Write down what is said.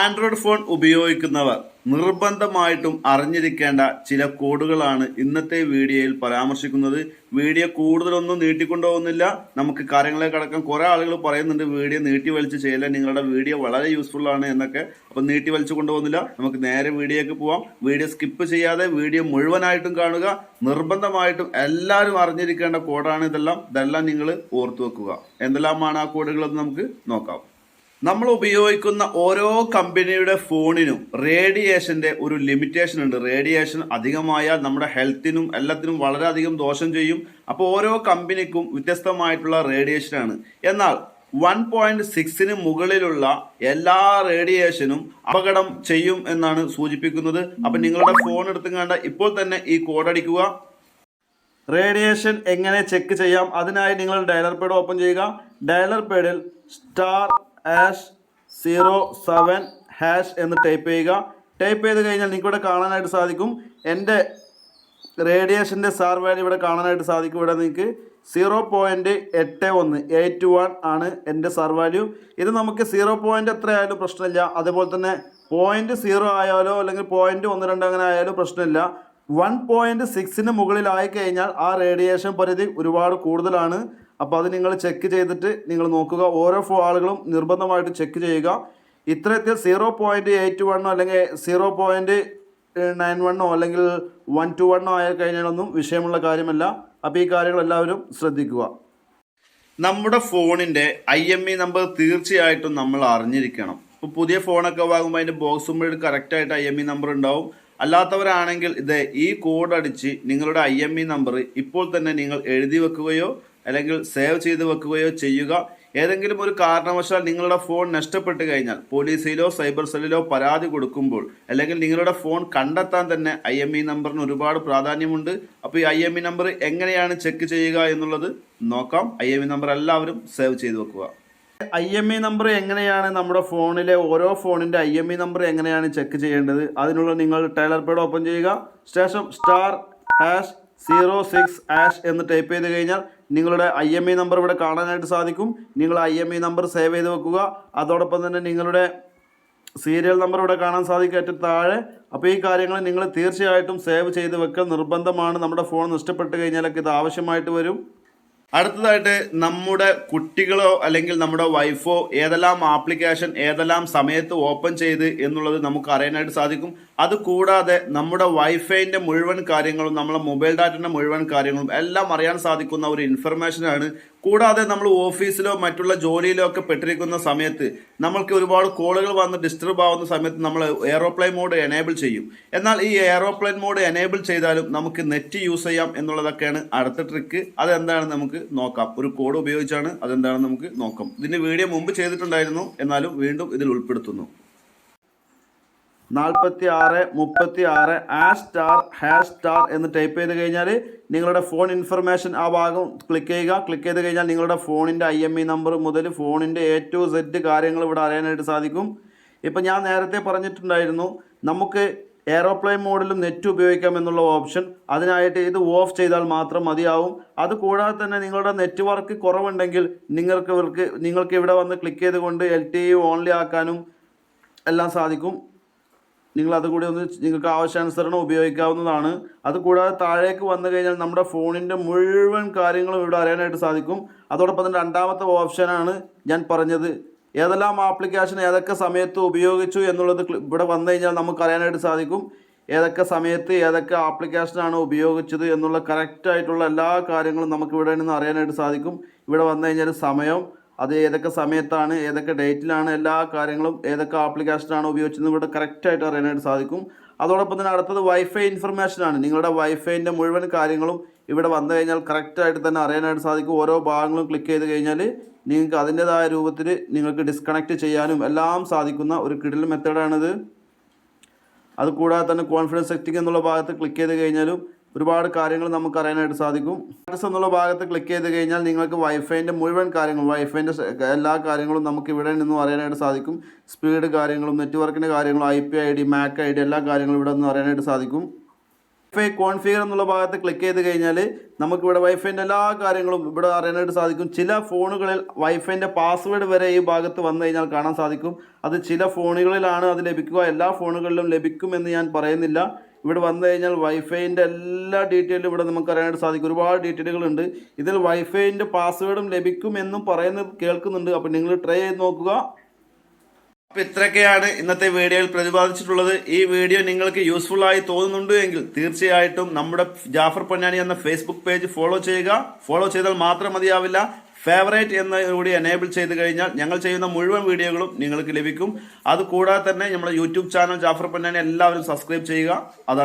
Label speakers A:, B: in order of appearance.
A: Android phone ഉപയോഗിക്കുന്നവർ നിർബന്ധമായിട്ടും അറിഞ്ഞിരിക്കേണ്ട ചില കോഡുകളാണ് ഇന്നത്തെ വീഡിയോയിൽ പരാമർശിക്കുന്നത്. വീഡിയോ കൂടുതലൊന്നും നീട്ടിക്കൊണ്ടുപോകുന്നില്ല. നമുക്ക് കാര്യങ്ങളെ അടക്കം കുറെ ആളുകൾ പറയുന്നുണ്ട് വീഡിയോ നീട്ടി വലിച്ച് ചെയ്യില്ല, നിങ്ങളുടെ വീഡിയോ വളരെ യൂസ്ഫുൾ ആണ് എന്നൊക്കെ. അപ്പം നീട്ടി വലിച്ചു കൊണ്ടുപോകുന്നില്ല, നമുക്ക് നേരെ വീഡിയോക്ക് പോവാം. വീഡിയോ സ്കിപ്പ് ചെയ്യാതെ വീഡിയോ മുഴുവനായിട്ടും കാണുക. നിർബന്ധമായിട്ടും എല്ലാവരും അറിഞ്ഞിരിക്കേണ്ട കോഡാണ് ഇതെല്ലാം നിങ്ങൾ ഓർത്തു വെക്കുക. എന്തെല്ലാമാണ് ആ കോഡുകളെന്ന് നമുക്ക് നോക്കാം. നമ്മൾ ഉപയോഗിക്കുന്ന ഓരോ കമ്പനിയുടെ ഫോണിനും റേഡിയേഷന്റെ ഒരു ലിമിറ്റേഷൻ ഉണ്ട്. റേഡിയേഷൻ അധികമായാൽ നമ്മുടെ ഹെൽത്തിനും എല്ലാത്തിനും വളരെയധികം ദോഷം ചെയ്യും. അപ്പോൾ ഓരോ കമ്പനിക്കും വ്യത്യസ്തമായിട്ടുള്ള റേഡിയേഷനാണ്. എന്നാൽ 1.6 മുകളിലുള്ള എല്ലാ റേഡിയേഷനും അപകടം ചെയ്യും എന്നാണ് സൂചിപ്പിക്കുന്നത്. അപ്പൊ നിങ്ങളുടെ ഫോൺ എടുത്തുകൊണ്ട് ഇപ്പോൾ തന്നെ ഈ കോഡ് അടിക്കുക. റേഡിയേഷൻ എങ്ങനെ ചെക്ക് ചെയ്യാം? അതിനായി നിങ്ങൾ ഡയലർ പാഡ് ഓപ്പൺ ചെയ്യുക. ഡയലർ പാഡിൽ *#07# എന്ന് ടൈപ്പ് ചെയ്യുക. ടൈപ്പ് ചെയ്ത് കഴിഞ്ഞാൽ നിങ്ങൾക്ക് ഇവിടെ കാണാനായിട്ട് സാധിക്കും എൻ്റെ റേഡിയേഷൻ്റെ സാർ വാല്യൂ ഇവിടെ കാണാനായിട്ട് സാധിക്കും. ഇവിടെ നിങ്ങൾക്ക് 0.81 ആണ് എൻ്റെ സാർ വാല്യൂ. ഇത് നമുക്ക് 0. എത്ര ആയാലും പ്രശ്നമില്ല. അതേപോലെ തന്നെ 0.0 ആയാലോ അല്ലെങ്കിൽ 0.12 അങ്ങനെ ആയാലും പ്രശ്നമില്ല. 1.6 മുകളിലായി കഴിഞ്ഞാൽ ആ റേഡിയേഷൻ പരിധി ഒരുപാട് കൂടുതലാണ്. അപ്പോൾ അത് നിങ്ങൾ ചെക്ക് ചെയ്തിട്ട് നിങ്ങൾ നോക്കുക. ഓരോ ആളുകളും നിർബന്ധമായിട്ട് ചെക്ക് ചെയ്യുക. ഇത്തരത്തിൽ 0.81 അല്ലെങ്കിൽ 0.91 അല്ലെങ്കിൽ 121 ആയി കഴിഞ്ഞാലൊന്നും വിഷയമുള്ള കാര്യമല്ല. അപ്പോൾ ഈ കാര്യങ്ങൾ എല്ലാവരും ശ്രദ്ധിക്കുക. നമ്മുടെ ഫോണിൻ്റെ IMEI നമ്പർ തീർച്ചയായിട്ടും നമ്മൾ അറിഞ്ഞിരിക്കണം. ഇപ്പോൾ പുതിയ ഫോണൊക്കെ വാങ്ങുമ്പോൾ അതിൻ്റെ ബോക്സുമ്പോൾ കറക്റ്റായിട്ട് IMEI നമ്പർ ഉണ്ടാവും. അല്ലാത്തവരാണെങ്കിൽ ഈ കോഡ് അടിച്ച് നിങ്ങളുടെ IMEI നമ്പർ ഇപ്പോൾ തന്നെ നിങ്ങൾ എഴുതി വെക്കുകയോ അല്ലെങ്കിൽ സേവ് ചെയ്ത് വെക്കുകയോ ചെയ്യുക. ഏതെങ്കിലും ഒരു കാരണവശാൽ നിങ്ങളുടെ ഫോൺ നഷ്ടപ്പെട്ട് കഴിഞ്ഞാൽ പോലീസിലോ സൈബർ സെല്ലിലോ പരാതി കൊടുക്കുമ്പോൾ അല്ലെങ്കിൽ നിങ്ങളുടെ ഫോൺ കണ്ടെത്താൻ തന്നെ IMEI നമ്പറിന് ഒരുപാട് പ്രാധാന്യമുണ്ട്. അപ്പോൾ ഈ IMEI നമ്പർ എങ്ങനെയാണ് ചെക്ക് ചെയ്യുക എന്നുള്ളത് നോക്കാം. IMEI നമ്പർ എല്ലാവരും സേവ് ചെയ്ത് വെക്കുക. IMEI നമ്പർ എങ്ങനെയാണ് നമ്മുടെ ഫോണിലെ ഓരോ ഫോണിൻ്റെ IMEI നമ്പർ എങ്ങനെയാണ് ചെക്ക് ചെയ്യേണ്ടത്? അതിനുള്ള നിങ്ങൾ ടൈലർ പാഡ് ഓപ്പൺ ചെയ്യുക. ശേഷം *#06# എന്ന് ടൈപ്പ് ചെയ്ത് കഴിഞ്ഞാൽ നിങ്ങളുടെ IMEI നമ്പർ ഇവിടെ കാണാനായിട്ട് സാധിക്കും. നിങ്ങൾ IMEI നമ്പർ സേവ് ചെയ്ത് വെക്കുക. അതോടൊപ്പം തന്നെ നിങ്ങളുടെ സീരിയൽ നമ്പർ ഇവിടെ കാണാൻ സാധിക്കും ഏറ്റവും താഴെ. അപ്പോൾ ഈ കാര്യങ്ങൾ നിങ്ങൾ തീർച്ചയായിട്ടും സേവ് ചെയ്ത് വെക്കൽ നിർബന്ധമാണ്. നമ്മുടെ ഫോൺ നഷ്ടപ്പെട്ട് കഴിഞ്ഞാലൊക്കെ ഇത് ആവശ്യമായിട്ട് വരും. അടുത്തതായിട്ട് നമ്മുടെ കുട്ടികളോ അല്ലെങ്കിൽ നമ്മുടെ വൈഫോ ഏതെല്ലാം ആപ്ലിക്കേഷൻ ഏതെല്ലാം സമയത്ത് ഓപ്പൺ ചെയ്ത് എന്നുള്ളത് നമുക്ക് അറിയാനായിട്ട് സാധിക്കും. അതുകൂടാതെ നമ്മുടെ വൈഫൈൻ്റെ മുഴുവൻ കാര്യങ്ങളും നമ്മുടെ മൊബൈൽ ഡാറ്റയുടെ മുഴുവൻ കാര്യങ്ങളും എല്ലാം അറിയാൻ സാധിക്കുന്ന ഒരു ഇൻഫർമേഷനാണ്. കൂടാതെ നമ്മൾ ഓഫീസിലോ മറ്റുള്ള ജോലിയിലോ ഒക്കെ പെട്ടിരിക്കുന്ന സമയത്ത് നമ്മൾക്ക് ഒരുപാട് കോളുകൾ വന്ന് ഡിസ്റ്റർബ് ആവുന്ന സമയത്ത് നമ്മൾ എയറോപ്ലെയിൻ മോഡ് എനേബിൾ ചെയ്യും. എന്നാൽ ഈ എയറോപ്ലെയിൻ മോഡ് എനേബിൾ ചെയ്താലും നമുക്ക് നെറ്റ് യൂസ് ചെയ്യാം എന്നുള്ളതൊക്കെയാണ് അടുത്ത ട്രിക്ക്. അതെന്താണെന്ന് നമുക്ക് നോക്കാം. ഒരു കോഡ് ഉപയോഗിച്ചാണ് അതെന്താണെന്ന് നമുക്ക് നോക്കാം. ഇതിൻ്റെ വീഡിയോ മുമ്പ് ചെയ്തിട്ടുണ്ടായിരുന്നു, എന്നാലും വീണ്ടും ഇതിൽ ഉൾപ്പെടുത്തുന്നു. 4636# എന്ന് ടൈപ്പ് ചെയ്ത് കഴിഞ്ഞാൽ നിങ്ങളുടെ ഫോൺ ഇൻഫർമേഷൻ ആ ഭാഗം ക്ലിക്ക് ചെയ്യുക. ക്ലിക്ക് ചെയ്ത് കഴിഞ്ഞാൽ നിങ്ങളുടെ ഫോണിൻ്റെ IMEI നമ്പർ മുതൽ ഫോണിൻ്റെ A to Z കാര്യങ്ങൾ ഇവിടെ അറിയാനായിട്ട് സാധിക്കും. ഇപ്പം ഞാൻ നേരത്തെ പറഞ്ഞിട്ടുണ്ടായിരുന്നു നമുക്ക് എയറോപ്ലെയിൻ മോഡിലും നെറ്റ് ഉപയോഗിക്കാം എന്നുള്ള ഓപ്ഷൻ. അതിനായിട്ട് ഇത് ഓഫ് ചെയ്താൽ മാത്രം മതിയാവും. അതുകൂടാതെ തന്നെ നിങ്ങളുടെ നെറ്റ്വർക്ക് കുറവുണ്ടെങ്കിൽ നിങ്ങൾക്ക് ഇവിടെ വന്ന് ക്ലിക്ക് ചെയ്തുകൊണ്ട് LTE ഓൺലി ആക്കാനും എല്ലാം സാധിക്കും. നിങ്ങൾ അതുകൂടി ഒന്ന് നിങ്ങൾക്ക് ആവശ്യാനുസരണം ഉപയോഗിക്കാവുന്നതാണ്. അതുകൂടാതെ താഴേക്ക് വന്നു കഴിഞ്ഞാൽ നമ്മുടെ ഫോണിൻ്റെ മുഴുവൻ കാര്യങ്ങളും ഇവിടെ അറിയാനായിട്ട് സാധിക്കും. അതോടൊപ്പം തന്നെ രണ്ടാമത്തെ ഓപ്ഷനാണ് ഞാൻ പറഞ്ഞത്. ഏതെല്ലാം ആപ്ലിക്കേഷൻ ഏതൊക്കെ സമയത്ത് ഉപയോഗിച്ചു എന്നുള്ളത് ഇവിടെ വന്നു കഴിഞ്ഞാൽ നമുക്ക് അറിയാനായിട്ട് സാധിക്കും. ഏതൊക്കെ സമയത്ത് ഏതൊക്കെ ആപ്ലിക്കേഷനാണ് ഉപയോഗിച്ചത് എന്നുള്ള കറക്റ്റായിട്ടുള്ള എല്ലാ കാര്യങ്ങളും നമുക്ക് ഇവിടെ നിന്ന് അറിയാനായിട്ട് സാധിക്കും. ഇവിടെ വന്നു കഴിഞ്ഞാൽ സമയം, അത് ഏതൊക്കെ സമയത്താണ് ഏതൊക്കെ ഡേറ്റിലാണ് എല്ലാ കാര്യങ്ങളും ഏതൊക്കെ ആപ്ലിക്കേഷനാണ് ഉപയോഗിച്ചത് ഇവിടെ കറക്റ്റായിട്ട് അറിയാനായിട്ട് സാധിക്കും. അതോടൊപ്പം തന്നെ അടുത്തത് വൈഫൈ ഇൻഫർമേഷനാണ്. നിങ്ങളുടെ വൈഫൈൻ്റെ മുഴുവൻ കാര്യങ്ങളും ഇവിടെ വന്നു കഴിഞ്ഞാൽ കറക്റ്റായിട്ട് തന്നെ അറിയാനായിട്ട് സാധിക്കും. ഓരോ ഭാഗങ്ങളും ക്ലിക്ക് ചെയ്ത് കഴിഞ്ഞാൽ നിങ്ങൾക്ക് അതിൻ്റെതായ രൂപത്തിൽ നിങ്ങൾക്ക് ഡിസ്കണക്ട് ചെയ്യാനും എല്ലാം സാധിക്കുന്ന ഒരു കിടിലൻ മെത്തേഡാണിത്. അതുകൂടാതെ തന്നെ കോൺഫിഡൻസ് സെറ്റിംഗ് എന്നുള്ള ഭാഗത്ത് ക്ലിക്ക് ചെയ്ത് കഴിഞ്ഞാലും ഒരുപാട് കാര്യങ്ങൾ നമുക്ക് അറിയാനായിട്ട് സാധിക്കും. സ്റ്റാറ്റസ് എന്നുള്ള ഭാഗത്ത് ക്ലിക്ക് ചെയ്ത് കഴിഞ്ഞാൽ നിങ്ങൾക്ക് വൈഫൈൻ്റെ മുഴുവൻ കാര്യങ്ങളും വൈഫൈൻ്റെ എല്ലാ കാര്യങ്ങളും നമുക്ക് ഇവിടെ നിന്നും അറിയാനായിട്ട് സാധിക്കും. സ്പീഡ് കാര്യങ്ങളും നെറ്റ്വർക്കിൻ്റെ കാര്യങ്ങളും IP ID MAC ID എല്ലാ കാര്യങ്ങളും ഇവിടെ നിന്ന് അറിയാനായിട്ട് സാധിക്കും. വൈഫൈ കോൺഫിഗർ എന്നുള്ള ഭാഗത്ത് ക്ലിക്ക് ചെയ്ത് കഴിഞ്ഞാൽ നമുക്കിവിടെ വൈഫൈൻ്റെ എല്ലാ കാര്യങ്ങളും ഇവിടെ അറിയാനായിട്ട് സാധിക്കും. ചില ഫോണുകളിൽ വൈഫൈൻ്റെ പാസ്വേഡ് വരെ ഈ ഭാഗത്ത് വന്നു കഴിഞ്ഞാൽ കാണാൻ സാധിക്കും. അത് ചില ഫോണുകളിലാണ് അത് ലഭിക്കുക, എല്ലാ ഫോണുകളിലും ലഭിക്കുമെന്ന് ഞാൻ പറയുന്നില്ല. ഇവിടെ വന്നു കഴിഞ്ഞാൽ വൈഫൈൻ്റെ എല്ലാ ഡീറ്റെയിലും ഇവിടെ നമുക്ക് അറിയാനായിട്ട് സാധിക്കും. ഒരുപാട് ഡീറ്റെയിലുകളുണ്ട്. ഇതിൽ വൈഫൈൻ്റെ പാസ്വേഡും ലഭിക്കുമെന്നും പറയുന്നത് കേൾക്കുന്നുണ്ട്. അപ്പോൾ നിങ്ങൾ ട്രൈ ചെയ്ത് നോക്കുക. അപ്പോൾ ഇത്രയൊക്കെയാണ് ഇന്നത്തെ വീഡിയോയിൽ പ്രതിപാദിച്ചിട്ടുള്ളത്. ഈ വീഡിയോ നിങ്ങൾക്ക് യൂസ്ഫുൾ ആയി തോന്നുന്നുണ്ട് എങ്കിൽ തീർച്ചയായിട്ടും നമ്മുടെ ജാഫർ പൊന്നാനി എന്ന ഫേസ്ബുക്ക് പേജ് ഫോളോ ചെയ്യുക. ഫോളോ ചെയ്താൽ മാത്രം മതിയാവില്ല, ഫേവറേറ്റ് എന്ന കൂടി എനേബിൾ ചെയ്ത് കഴിഞ്ഞാൽ ഞങ്ങൾ ചെയ്യുന്ന മുഴുവൻ വീഡിയോകളും നിങ്ങൾക്ക് ലഭിക്കും. അതുകൂടാതെ തന്നെ നമ്മുടെ യൂട്യൂബ് ചാനൽ ജാഫർ പൊന്നാനി എല്ലാവരും സബ്സ്ക്രൈബ് ചെയ്യുക. അതാണ്